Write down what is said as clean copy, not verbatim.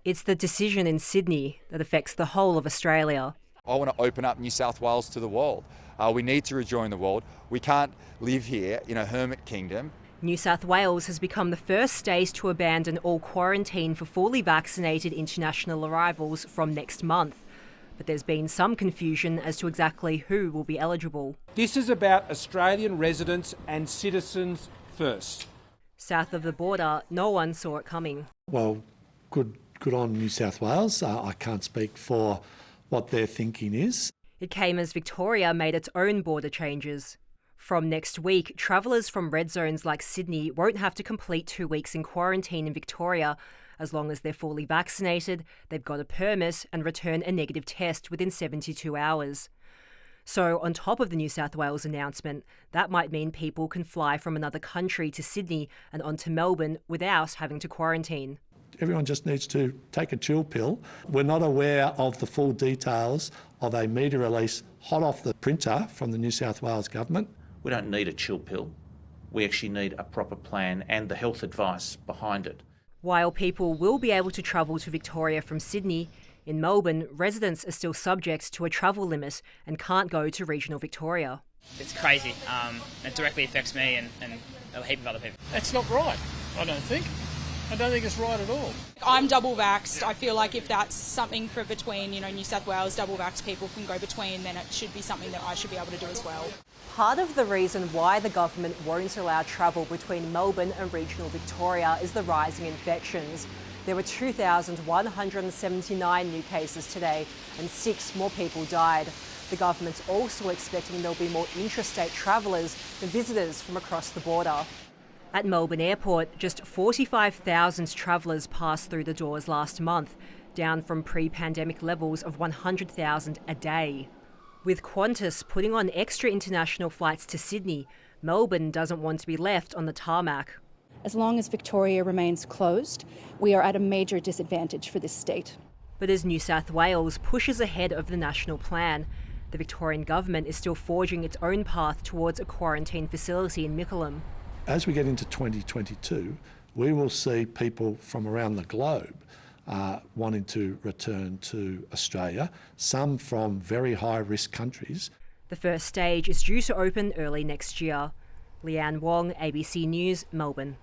It's the decision in Sydney that affects the whole of Australia. I want to open up New South Wales to the world. We need to rejoin the world. We can't live here in a hermit kingdom. New South Wales has become the first state to abandon all quarantine for fully vaccinated international arrivals from next month. But there's been some confusion as to exactly who will be eligible. This is about Australian residents and citizens first. South of the border, no one saw it coming. Well, good on New South Wales. I can't speak for what their thinking is. It came as Victoria made its own border changes. From next week, travellers from red zones like Sydney won't have to complete 2 weeks in quarantine in Victoria as long as they're fully vaccinated, they've got a permit and return a negative test within 72 hours. So on top of the New South Wales announcement, that might mean people can fly from another country to Sydney and on to Melbourne without having to quarantine. Everyone just needs to take a chill pill. We're not aware of the full details of a media release hot off the printer from the New South Wales government. We don't need a chill pill. We actually need a proper plan and the health advice behind it. While people will be able to travel to Victoria from Sydney, in Melbourne, residents are still subject to a travel limit and can't go to regional Victoria. It's crazy. It directly affects me and a heap of other people. That's not right, I don't think. I don't think it's right at all. I'm double vaxxed. I feel like if that's something for between, New South Wales double vaxxed people can go between, then it should be something that I should be able to do as well. Part of the reason why the government won't allow travel between Melbourne and regional Victoria is the rising infections. There were 2,179 new cases today and 6 more people died. The government's also expecting there'll be more intrastate travellers than visitors from across the border. At Melbourne Airport, just 45,000 travellers passed through the doors last month, down from pre-pandemic levels of 100,000 a day. With Qantas putting on extra international flights to Sydney, Melbourne doesn't want to be left on the tarmac. As long as Victoria remains closed, we are at a major disadvantage for this state. But as New South Wales pushes ahead of the national plan, the Victorian government is still forging its own path towards a quarantine facility in Mickleham. As we get into 2022, we will see people from around the globe wanting to return to Australia, some from very high-risk countries. The first stage is due to open early next year. Leanne Wong, ABC News, Melbourne.